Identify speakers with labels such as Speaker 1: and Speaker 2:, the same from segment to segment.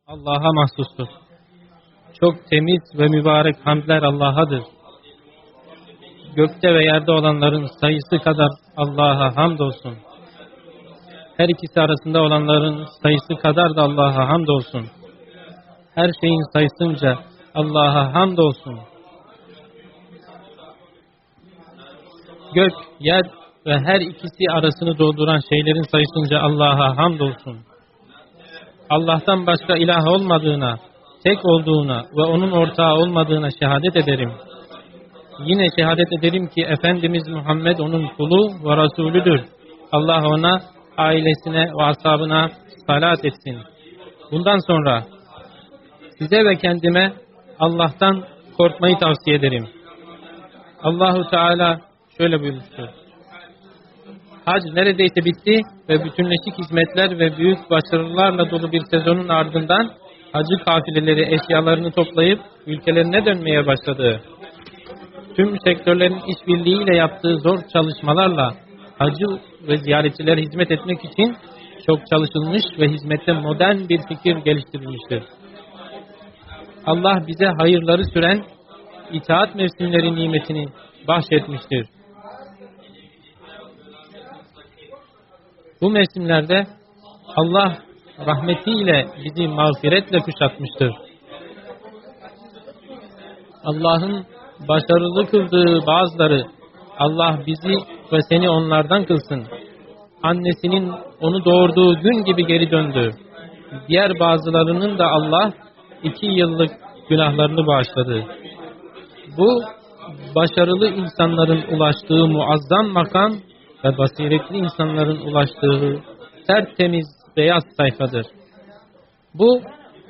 Speaker 1: Allah'a mahsustur. Çok temiz ve mübarek hamdler Allah'adır. Gökte ve yerde olanların sayısı kadar Allah'a hamdolsun. Her ikisi arasında olanların sayısı kadar da Allah'a hamdolsun. Her şeyin sayısınca Allah'a hamdolsun. Gök, yer ve her ikisi arasını dolduran şeylerin sayısınca Allah'a hamdolsun. Allah'tan başka ilah olmadığına, tek olduğuna ve onun ortağı olmadığına şehadet ederim. Yine şehadet ederim ki Efendimiz Muhammed onun kulu ve Resulüdür. Allah ona, ailesine ve ashabına salat etsin. Bundan sonra size ve kendime Allah'tan korkmayı tavsiye ederim. Allahu Teala şöyle buyurmuştur. Hac neredeyse bitti ve bütünleşik hizmetler ve büyük başarılarla dolu bir sezonun ardından hacı kafileleri eşyalarını toplayıp ülkelerine dönmeye başladı. Tüm sektörlerin işbirliğiyle yaptığı zor çalışmalarla hacı ve ziyaretçilere hizmet etmek için çok çalışılmış ve hizmette modern bir fikir geliştirilmiştir. Allah bize hayırları süren itaat mevsimleri nimetini bahşetmiştir. Bu mevsimlerde Allah rahmetiyle bizi mağfiretle kuşatmıştır. Allah'ın başarılı kıldığı bazıları Allah bizi ve seni onlardan kılsın. Annesinin onu doğurduğu gün gibi geri döndü. Diğer bazılarının da Allah 2 yıllık günahlarını bağışladı. Bu başarılı insanların ulaştığı muazzam makam ve basiretli insanların ulaştığı tertemiz beyaz sayfadır. Bu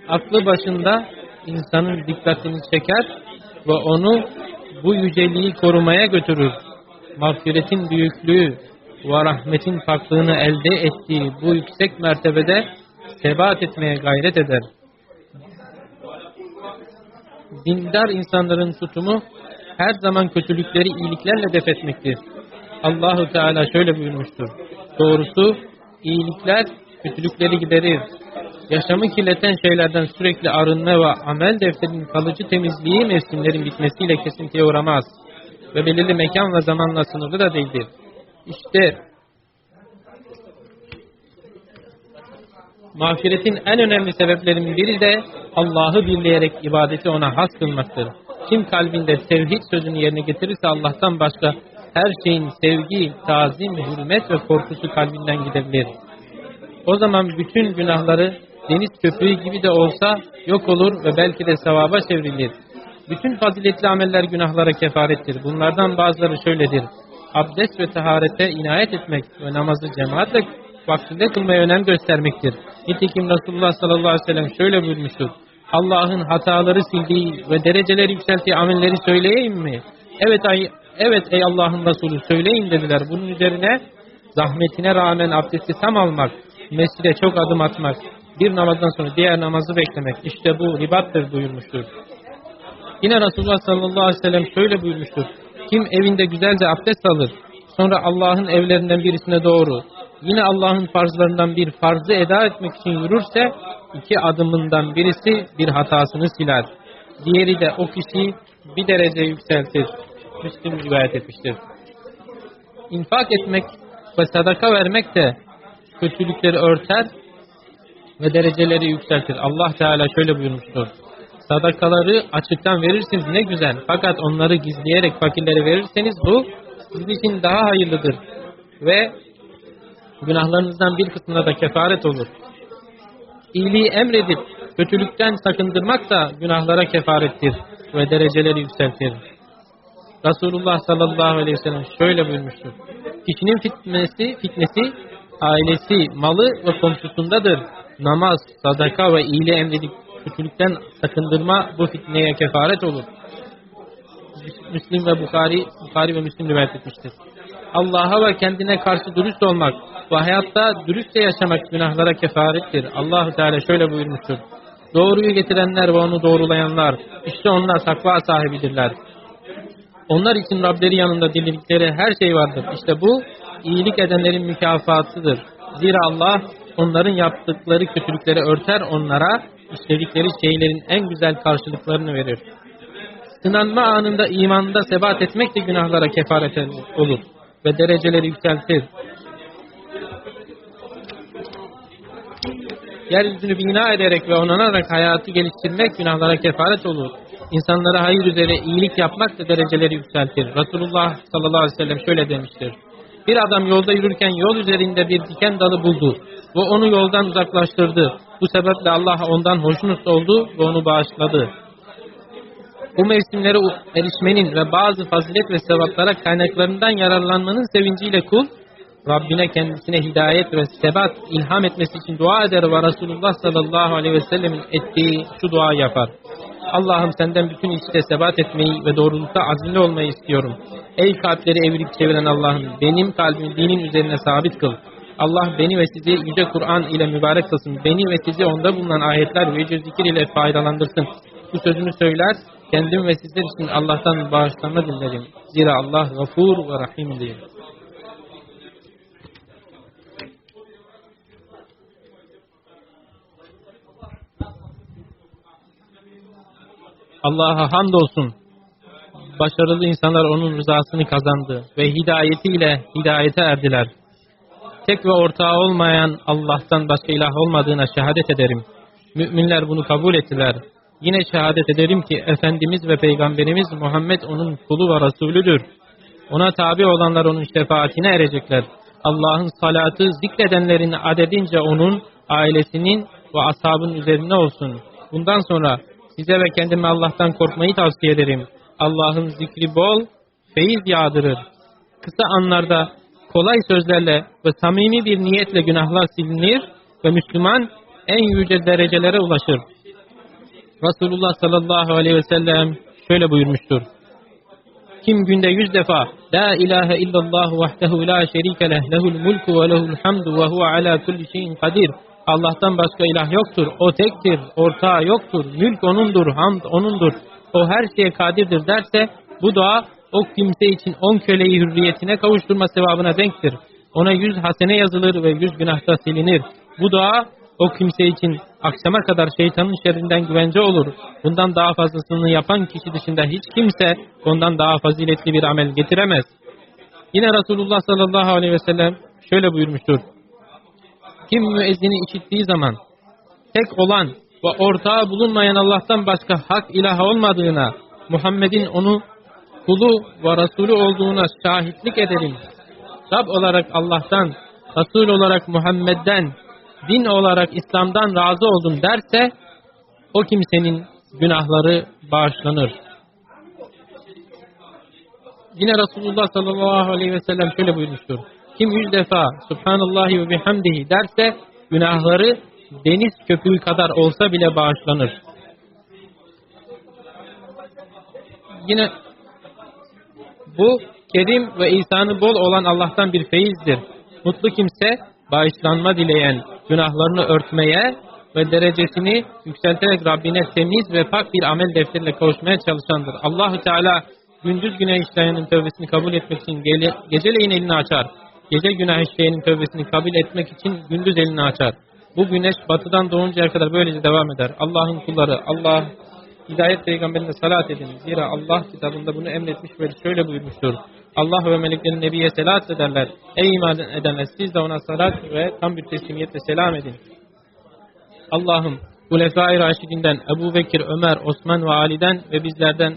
Speaker 1: aklı başında insanın dikkatini çeker ve onu bu yüceliği korumaya götürür. Mağfiretin büyüklüğü ve rahmetin farklılığını elde ettiği bu yüksek mertebede sebat etmeye gayret eder. Dindar insanların tutumu her zaman kötülükleri iyiliklerle def etmektir. Allahu Teala şöyle buyurmuştur. Doğrusu iyilikler kötülükleri giderir. Yaşamı kirleten şeylerden sürekli arınma ve amel defterinin kalıcı temizliği mevsimlerin bitmesiyle kesintiye uğramaz. Ve belirli mekan ve zamanla sınırlı da değildir. İşte mağfiretin en önemli sebeplerinin biri de Allah'ı birleyerek ibadeti ona has kılmaktır. Kim kalbinde tevhid sözünü yerine getirirse Allah'tan başka her şeyin sevgi, tazim, hürmet ve korkusu kalbinden gidebilir. O zaman bütün günahları deniz köpüğü gibi de olsa yok olur ve belki de sevaba çevrilir. Bütün faziletli ameller günahlara kefarettir. Bunlardan bazıları şöyledir. Abdest ve taharete inayet etmek ve namazı cemaatle vaktinde kılmaya önem göstermektir. Nitekim Resulullah sallallahu aleyhi ve sellem şöyle buyurmuştur. Allah'ın hataları sildiği ve dereceleri yükselttiği amelleri söyleyeyim mi? Evet ey Allah'ın Resulü söyleyin dediler. Bunun üzerine zahmetine rağmen abdesti tam almak, mescide çok adım atmak, bir namazdan sonra diğer namazı beklemek. İşte bu ribattır buyurmuştur. Yine Resulullah sallallahu aleyhi ve sellem şöyle buyurmuştur. Kim evinde güzelce abdest alır, sonra Allah'ın evlerinden birisine doğru, yine Allah'ın farzlarından bir farzı eda etmek için yürürse, 2 adımından birisi bir hatasını siler. Diğeri de o kişiyi bir derece yükseltir. Müslim rivayet etmiştir. İnfak etmek ve sadaka vermek de kötülükleri örter ve dereceleri yükseltir. Allah Teala şöyle buyurmuştur. Sadakaları açıktan verirsiniz ne güzel. Fakat onları gizleyerek fakirlere verirseniz bu sizin için daha hayırlıdır. Ve günahlarınızdan bir kısmına da kefaret olur. İyiliği emredip kötülükten sakındırmak da günahlara kefarettir ve dereceleri yükseltir. Resulullah sallallahu aleyhi ve sellem şöyle buyurmuştur. Kişinin fitnesi ailesi, malı ve komşusundadır. Namaz, sadaka ve iyiliği emredip kötülükten sakındırma bu fitneye kefaret olur. Müslim ve Bukhari ve Müslim rivayet etmiştir. Allah'a ve kendine karşı dürüst olmak ve hayatta dürüstçe yaşamak günahlara kefarettir. Allah-u Teala şöyle buyurmuştur. Doğruyu getirenler ve onu doğrulayanlar, işte onlar takva sahibidirler. Onlar için Rableri yanında diledikleri her şey vardır. İşte bu iyilik edenlerin mükafatıdır. Zira Allah onların yaptıkları kötülükleri örter onlara, işledikleri şeylerin en güzel karşılıklarını verir. Sınanma anında imanında sebat etmek de günahlara kefaret olur ve dereceleri yükseltir. Yeryüzünü bina ederek ve onanarak hayatı geliştirmek günahlara kefaret olur. İnsanlara hayır üzere iyilik yapmak da dereceleri yükseltir. Resulullah sallallahu aleyhi ve sellem şöyle demiştir. Bir adam yolda yürürken yol üzerinde bir diken dalı buldu ve onu yoldan uzaklaştırdı. Bu sebeple Allah ondan hoşnut oldu ve onu bağışladı. Bu mevsimlere erişmenin ve bazı fazilet ve sevaplara kaynaklarından yararlanmanın sevinciyle kul, Rabbine kendisine hidayet ve sebat ilham etmesi için dua eder ve Resulullah sallallahu aleyhi ve sellemin ettiği şu dua yapar. Allah'ım senden bütün işte sebat etmeyi ve doğrulukta azimli olmayı istiyorum. Ey kalpleri evirip çeviren Allah'ım, benim kalbimi dinin üzerine sabit kıl. Allah beni ve sizi yüce Kur'an ile mübarek kılsın. Beni ve sizi onda bulunan ayetler ve yüce zikir ile faydalandırsın. Bu sözünü söyler, kendim ve sizler için Allah'tan bağışlanma dilerim. Zira Allah gafur ve rahimdir. Allah'a hamdolsun. Başarılı insanlar onun rızasını kazandı ve hidayetiyle hidayete erdiler. Tek ve ortağı olmayan Allah'tan başka ilah olmadığına şehadet ederim. Müminler bunu kabul ettiler. Yine şehadet ederim ki Efendimiz ve Peygamberimiz Muhammed onun kulu ve Resulüdür. Ona tabi olanlar onun şefaatine erecekler. Allah'ın salatı zikredenlerin adedince onun, ailesinin ve ashabının üzerine olsun. Bundan sonra size ve kendime Allah'tan korkmayı tavsiye ederim. Allah'ın zikri bol, feyiz yağdırır. Kısa anlarda kolay sözlerle ve samimi bir niyetle günahlar silinir ve Müslüman en yüce derecelere ulaşır. Resulullah sallallahu aleyhi ve sellem şöyle buyurmuştur. Kim günde 100 defa La ilahe illallah vahdehu la şerike leh lehul mulku ve lehul hamdu ve huve ala kulli şeyin kadir. Allah'tan başka ilah yoktur. O tektir. Ortağı yoktur. Mülk O'nundur. Hamd O'nundur. O her şeye kadirdir derse bu dua o kimse için 10 köleyi hürriyetine kavuşturma sevabına denktir. Ona 100 hasene yazılır ve 100 günahta silinir. Bu dua o kimse için akşama kadar şeytanın şerrinden güvence olur. Bundan daha fazlasını yapan kişi dışında hiç kimse ondan daha faziletli bir amel getiremez. Yine Resulullah sallallahu aleyhi ve sellem şöyle buyurmuştur. Kim müezzini işittiği zaman tek olan ve ortağı bulunmayan Allah'tan başka hak ilah olmadığına, Muhammed'in onu kulu ve Resulü olduğuna şahitlik ederim. Rab olarak Allah'tan, Resul olarak Muhammed'den, din olarak İslam'dan razı oldum derse, o kimsenin günahları bağışlanır. Yine Resulullah sallallahu aleyhi ve sellem şöyle buyurmuştur. Kim 100 defa Subhanallahi ve bihamdihi derse, günahları deniz köpüğü kadar olsa bile bağışlanır. Yine bu kerim ve ihsanı bol olan Allah'tan bir feyizdir. Mutlu kimse bağışlanma dileyen, günahlarını örtmeye ve derecesini yükselterek Rabbine temiz ve pak bir amel defteriyle kavuşmaya çalışandır. Allah-u Teala gündüz günah işleyenin tövbesini kabul etmek için geceleyin elini açar. Gece günah işleyenin tövbesini kabul etmek için gündüz elini açar. Bu güneş batıdan doğuncaya kadar böylece devam eder. Allah'ın kulları, Allah hidayet peygamberine salat edin. Zira Allah kitabında bunu emretmiş ve şöyle buyurmuştur. Allah ve meleklerin Nebi'ye selat ederler. Ey iman edenler siz de ona salat ve tam bir teslimiyetle selam edin. Allah'ım Hulefai Raşidinden Ebu Bekir, Ömer, Osman ve Ali'den ve bizlerden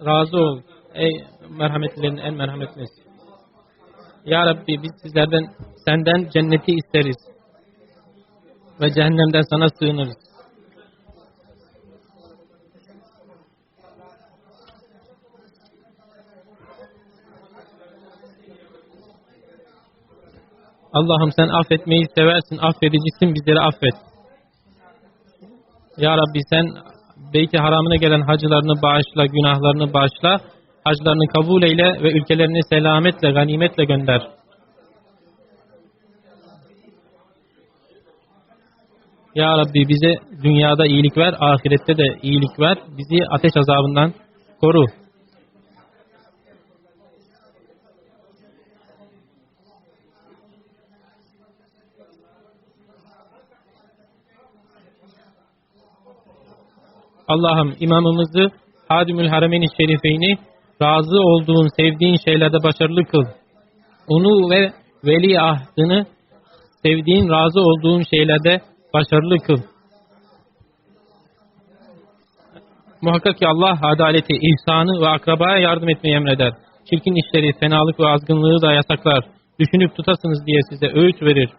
Speaker 1: razı ol. Ey merhametlilerin en merhametlisi. Ya Rabbi biz senden cenneti isteriz ve cehennemden sana sığınırız. Allah'ım sen affetmeyi seversin, affedicisin, bizleri affet. Ya Rabbi sen Beyt-i Haram'ına gelen hacılarını bağışla, günahlarını bağışla, haclarını kabul eyle ve ülkelerini selametle, ganimetle gönder. Ya Rabbi bize dünyada iyilik ver, ahirette de iyilik ver, bizi ateş azabından koru. Allah'ım imamımızı Hadimül Harameyn-i Şerifeyni razı olduğun, sevdiğin şeylerde başarılı kıl. Onu ve veliahdını sevdiğin, razı olduğun şeylerde başarılı kıl. Muhakkak ki Allah adaleti, ihsanı ve akrabaya yardım etmeyi emreder. Çirkin işleri, fenalık ve azgınlığı da yasaklar. Düşünüp tutasınız diye size öğüt verir.